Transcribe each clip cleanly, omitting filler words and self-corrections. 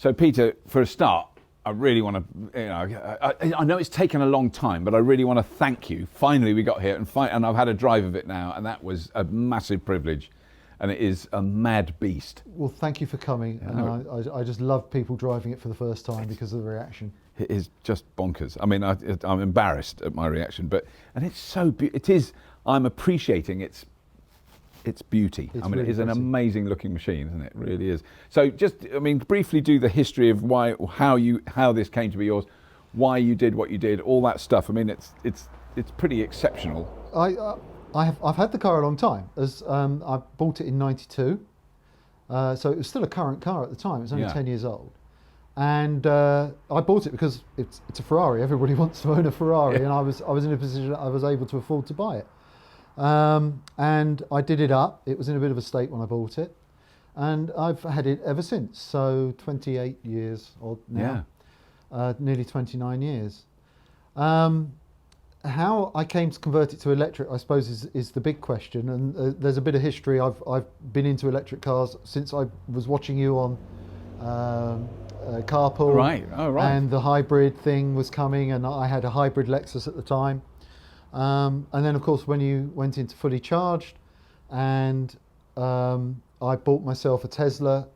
So Peter, for a start, I really want to, I know it's taken a long time, but I really want to thank you. Finally, we got here, and I've had a drive of it now, and that was a massive privilege, and it is a mad beast. Well, thank you for coming, and I just love people driving it for the first time because of the reaction. It is just bonkers. I mean, I'm embarrassed at my reaction, and it's so, I'm appreciating its beauty. It's I mean, really it is an pretty. amazing looking machine, isn't it? It really is. So just, briefly do the history of how this came to be yours, why you did what you did, all that stuff. I mean, it's pretty exceptional. I've had the car a long time. I bought it in '92, so it was still a current car at the time. It was only 10 years old, and I bought it because it's a Ferrari. Everybody wants to own a Ferrari, and I was in a position that I was able to afford to buy it. And I did it up. It was in a bit of a state when I bought it, and I've had it ever since. So 28 years odd now, nearly 29 years. How I came to convert it to electric, I suppose, is the big question. And there's a bit of history. I've been into electric cars since I was watching you on Carpool. Right. Oh, right. And the hybrid thing was coming, and I had a hybrid Lexus at the time. And then, of course, when you went into fully charged, and I bought myself a Tesla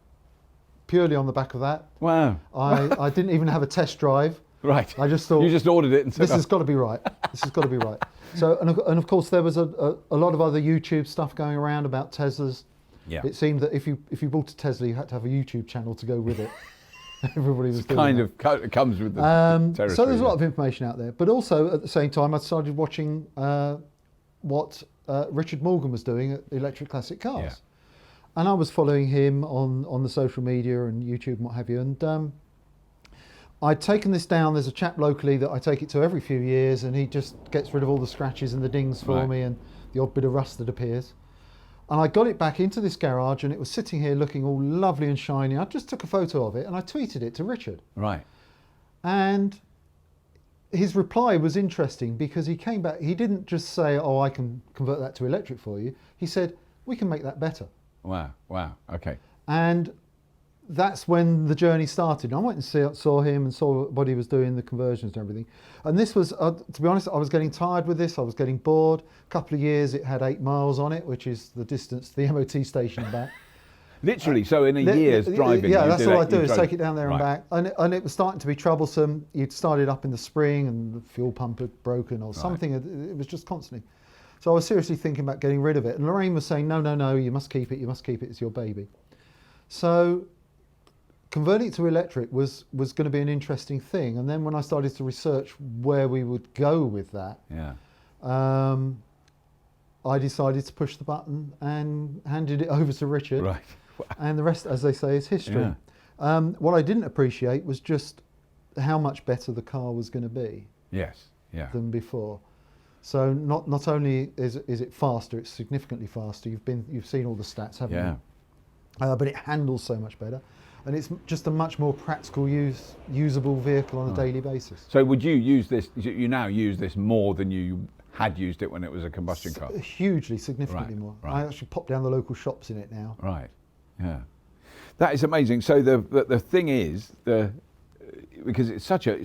purely on the back of that. Wow. I didn't even have a test drive. Right. I just thought, you just ordered it and said, this has got to be right. This has got to be right. So, and of course, there was a lot of other YouTube stuff going around about Teslas. Yeah. It seemed that if you bought a Tesla, you had to have a YouTube channel to go with it. Everybody was doing that. It comes with the territory. So there's a lot of information out there, but also at the same time, I started watching what Richard Morgan was doing at Electric Classic Cars, and I was following him on the social media and YouTube and what have you. And I'd taken this down. There's a chap locally that I take it to every few years, and he just gets rid of all the scratches and the dings for me and the odd bit of rust that appears. And I got it back into this garage, and it was sitting here looking all lovely and shiny. I just took a photo of it and I tweeted it to Richard. Right. And his reply was interesting because he came back. He didn't just say, "Oh, I can convert that to electric for you." He said, "We can make that better." Wow. Okay. And that's when the journey started. I went and saw him and saw what he was doing, the conversions and everything. And this was, to be honest, I was getting tired with this. I was getting bored. A couple of years, it had 8 miles on it, which is the distance to the MOT station and back. Literally, so in a year's driving. Yeah, that's all I do is take it down there and back. And it was starting to be troublesome. You'd started up in the spring and the fuel pump had broken or something. It was just constantly. So I was seriously thinking about getting rid of it. And Lorraine was saying, no, you must keep it. You must keep it. It's your baby. So converting it to electric was going to be an interesting thing. And then when I started to research where we would go with that, I decided to push the button and handed it over to Richard. Right. And the rest, as they say, is history. What I didn't appreciate was just how much better the car was going to be than before. So not only is it faster, it's significantly faster. You've seen all the stats, haven't you? But it handles so much better. And it's just a much more practical, usable vehicle on a daily basis. So would you use this, you now use this more than you had used it when it was a combustion car? Hugely, significantly more. Right. I actually pop down the local shops in it now. Right, yeah. That is amazing. So the thing is, because it's such a,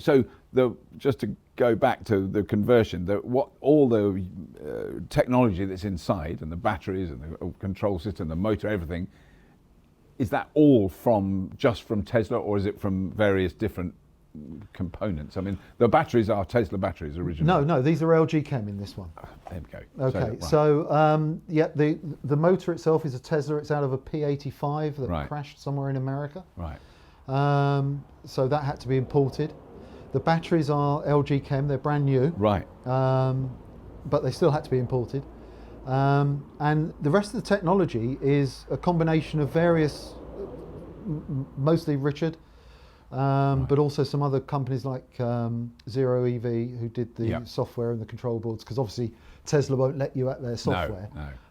just to go back to the conversion, all the technology that's inside and the batteries and the control system, the motor, everything, is that all just from Tesla, or is it from various different components? I mean, the batteries are Tesla batteries originally. No, these are LG Chem in this one. There we go. Okay, the motor itself is a Tesla. It's out of a P85 that crashed somewhere in America. Right. So that had to be imported. The batteries are LG Chem. They're brand new. Right. But they still had to be imported. And the rest of the technology is a combination of various, mostly Richard, but also some other companies like Zero EV who did the software and the control boards, because obviously Tesla won't let you at their software.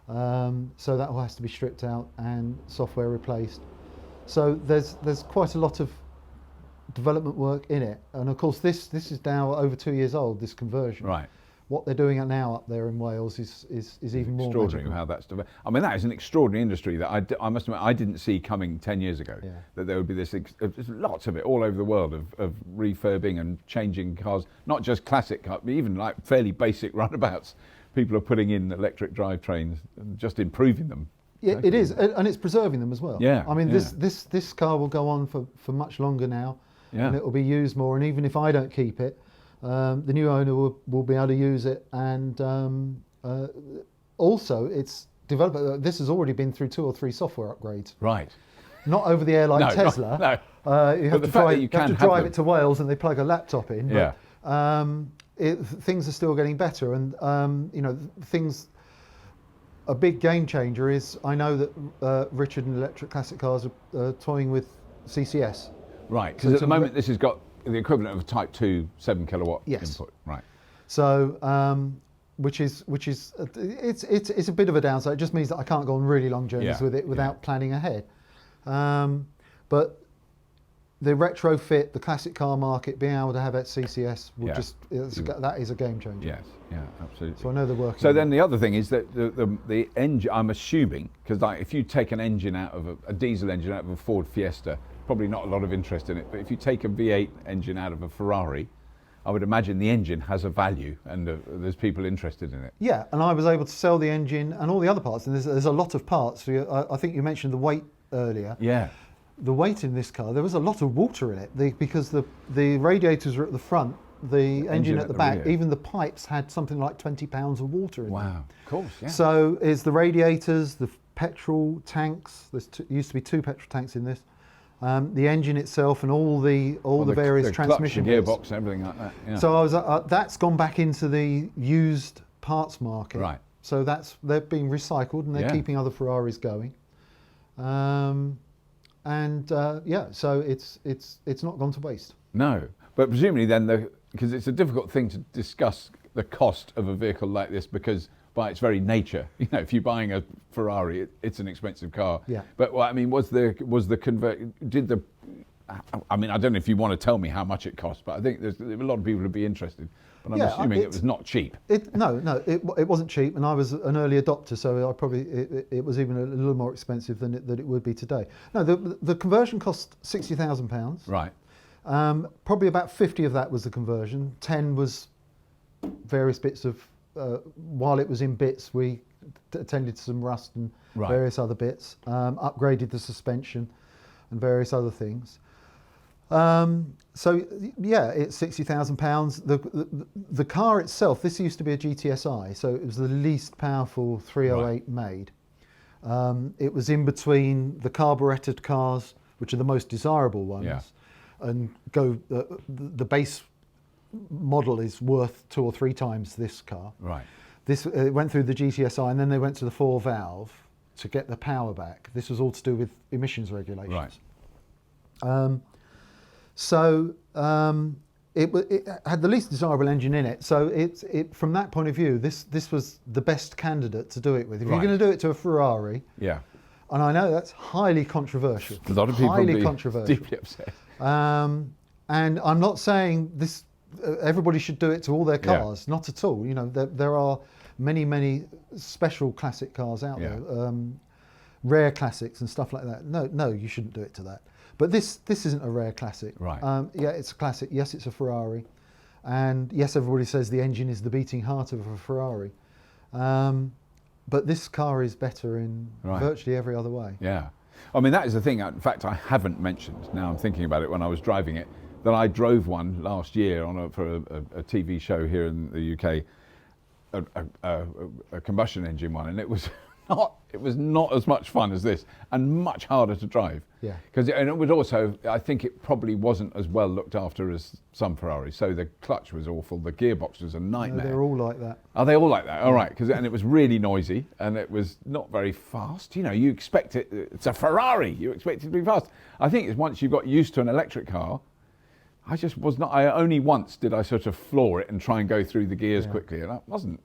No. So that all has to be stripped out and software replaced. So there's quite a lot of development work in it. And of course this is now over 2 years old, this conversion. Right. what they're doing now up there in Wales is even more extraordinary magical. how that's developed. I mean, that is an extraordinary industry that I must admit I didn't see coming 10 years ago. Yeah. That there would be there's lots of it all over the world of refurbing and changing cars, not just classic cars, but even like fairly basic runabouts. People are putting in electric drivetrains and just improving them. Yeah, it is, and it's preserving them as well. Yeah, I mean, yeah. this car will go on for much longer now, Yeah. and it will be used more. And even if I don't keep it, the new owner will be able to use it. And also, it's developed. This has already been through 2 or 3 software upgrades. Right. Not over the air like No, Tesla. no. You have the to fact that drive, you can have drive them. it to Wales, and they plug a laptop in. Yeah. But things are still getting better, and you know, things. A big game changer is I know that Richard and Electric Classic Cars are toying with CCS. Right, because at the moment this has got the equivalent of a Type 2 7 kilowatt Yes. input. Right. So, which is it's a bit of a downside. It just means that I can't go on really long journeys Yeah, with it without planning ahead. But the retrofit, the classic car market, being able to have that CCS will that is a game changer. Yes, yeah, absolutely. So I know they're working. So on then it. the other thing is that the engine, I'm assuming, because like if you take an engine out of a diesel engine out of a Ford Fiesta, probably not a lot of interest in it, but if you take a V8 engine out of a Ferrari, I would imagine the engine has a value and there's people interested in it. Yeah, and I was able to sell the engine and all the other parts, and there's a lot of parts. So I think you mentioned the weight earlier. Yeah. The weight in this car, there was a lot of water in it because the radiators were at the front, the engine at the back, rear. even the pipes had something like 20 pounds of water in them. Wow, of course, yeah. So is the radiators, the petrol tanks, used to be 2 petrol tanks in this, the engine itself and all the various the transmission clutch, the bits. gearbox, and everything like that. Yeah. So I was that's gone back into the used parts market. Right. So they're being recycled and they're keeping other Ferraris going. So it's not gone to waste. No, but presumably then, because it's a difficult thing to discuss the cost of a vehicle like this, because by its very nature, you know, if you're buying a Ferrari, it's an expensive car. Yeah. But well, I mean, I mean, I don't know if you want to tell me how much it costs, but I think there's a lot of people would be interested. But I'm assuming it was not cheap. It wasn't cheap, and I was an early adopter, so it was even a little more expensive than it would be today. No, the conversion cost £60,000. Right. Probably about 50 of that was the conversion. 10 was various bits of. While it was in bits, we attended to some rust and various other bits. Upgraded the suspension and various other things. So yeah, it's £60,000. The car itself, this used to be a GTSI, so it was the least powerful 308 made. It was in between the carburetted cars, which are the most desirable ones, and the base model is worth 2 or 3 times this car. Right. This it went through the GTSI, and then they went to the 4-valve to get the power back. This was all to do with emissions regulations. Right. It had the least desirable engine in it. So from that point of view, this was the best candidate to do it with. If you're going to do it to a Ferrari, Yeah. and I know that's highly controversial. A lot of people highly would be controversial. deeply upset. And I'm not saying this. Everybody should do it to all their cars. Not at all. You know, there are many special classic cars out there, rare classics and stuff like that. No, you shouldn't do it to that. But this isn't a rare classic. Right. Yeah, it's a classic. Yes, it's a Ferrari, and yes, everybody says the engine is the beating heart of a Ferrari. But this car is better in virtually every other way. Yeah. I mean, that is the thing. In fact, I haven't mentioned, now I'm thinking about it when I was driving it, that I drove one last year for a TV show here in the UK, a combustion engine one, and it was not as much fun as this, and much harder to drive. Yeah. And it was also, I think it probably wasn't as well looked after as some Ferraris. So the clutch was awful, the gearbox was a nightmare. No, they're all like that. Are they all like that? All right, and it was really noisy, and it was not very fast. You know, you expect it's a Ferrari, you expect it to be fast. I think it's once you've got used to an electric car, I only once did I sort of floor it and try and go through the gears quickly, and that wasn't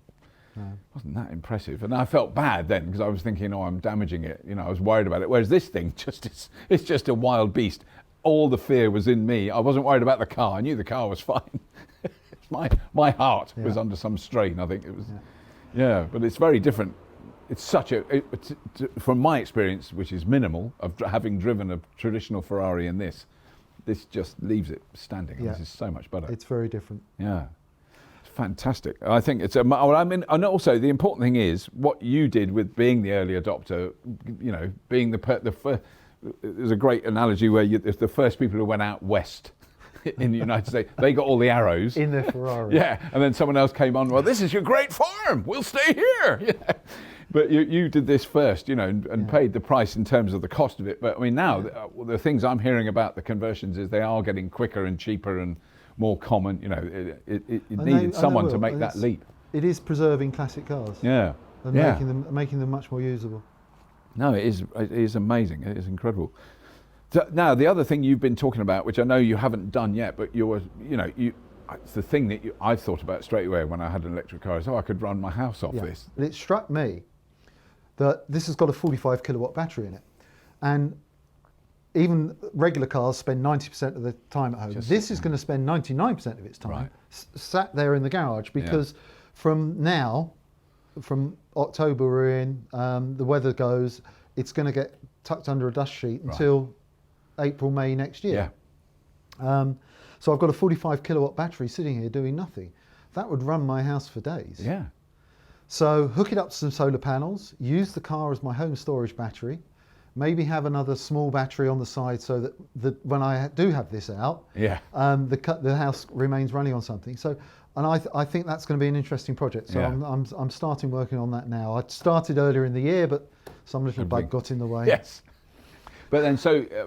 that impressive. And I felt bad then, because I was thinking, I'm damaging it. You know, I was worried about it. Whereas this thing it's just a wild beast. All the fear was in me. I wasn't worried about the car. I knew the car was fine. my heart was under some strain. I think it was. Yeah, but it's very different. It's such from my experience, which is minimal, of having driven a traditional Ferrari in this just leaves it standing. Yeah. This is so much better. It's very different. Yeah. Fantastic. I think it's and also the important thing is what you did with being the early adopter. You know, being the first. There's a great analogy where the first people who went out west in the United States, they got all the arrows in their Ferrari. Yeah, and then someone else came on. Well, this is your great farm. We'll stay here. Yeah. But you did this first, you know, and paid the price in terms of the cost of it. But I mean, now the things I'm hearing about the conversions is they are getting quicker and cheaper and more common. You know, it needed someone to make that leap. It is preserving classic cars. Yeah. And making them much more usable. No, it is amazing. It is incredible. So now the other thing you've been talking about, which I know you haven't done yet, but it's the thing that I thought about straight away when I had an electric car is, I could run my house off this. It struck me that this has got a 45 kilowatt battery in it, and even regular cars spend 90% of the time at home. This is going to spend 99% of its time sat there in the garage, because from October we're in, the weather goes, it's going to get tucked under a dust sheet until April, May next year. So I've got a 45 kilowatt battery sitting here doing nothing. That would run my house for days. Yeah. So hook it up to some solar panels, use the car as my home storage battery, maybe have another small battery on the side so that when I do have this out, the house remains running on something. So, and I think that's going to be an interesting project. So I'm starting working on that now. I started earlier in the year, but some little bug got in the way. Yes. But then,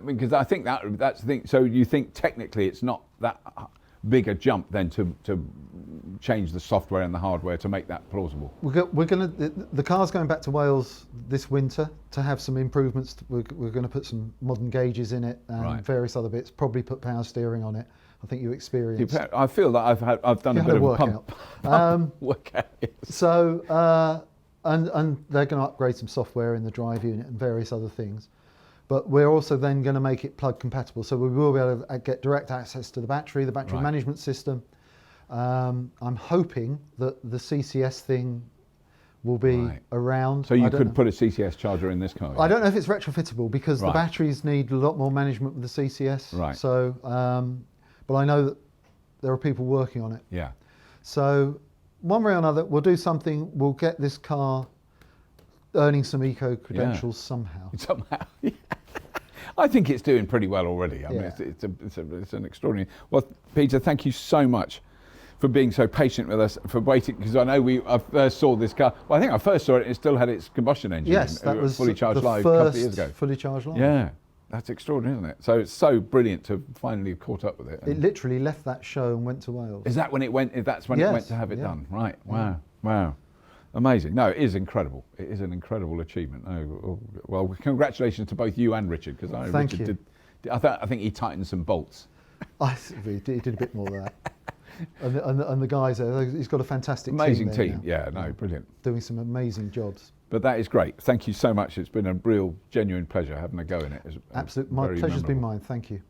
because I think that's the thing. So you think technically it's not that big a jump then to change the software and the hardware to make that plausible? The car's going back to Wales this winter to have some improvements. We're going to put some modern gauges in it and various other bits. Probably put power steering on it. I think you experienced. I feel that I've done a bit of a pump workout. Yes. So and they're going to upgrade some software in the drive unit and various other things. But we're also then going to make it plug compatible, so we will be able to get direct access to the battery management system. I'm hoping that the CCS thing will be around. So you could put a CCS charger in this car? I don't know if it's retrofittable, because the batteries need a lot more management with the CCS. Right. So, but I know that there are people working on it. Yeah. So one way or another, we'll do something. We'll get this car earning some eco credentials somehow. Somehow. I think it's doing pretty well already. I mean, it's an extraordinary. Well, Peter, thank you so much for being so patient with us, for waiting, because I know I first saw this car. Well, I think I first saw it and it still had its combustion engine. Yes, that was fully charged live the a couple of years first ago. Fully charged live. Yeah, that's extraordinary, isn't it? So it's so brilliant to finally have caught up with it. It literally left that show and went to Wales. Is that when it went? That's when it went to have it done, right? Wow, wow. Amazing. No, it is incredible. It is an incredible achievement. Oh, well, congratulations to both you and Richard, because I think he tightened some bolts. He did a bit more of that. And the guys there, he's got a fantastic amazing team. Yeah, no, brilliant. Doing some amazing jobs. But that is great. Thank you so much. It's been a real, genuine pleasure having a go in it. Absolutely. My pleasure's been mine. Thank you.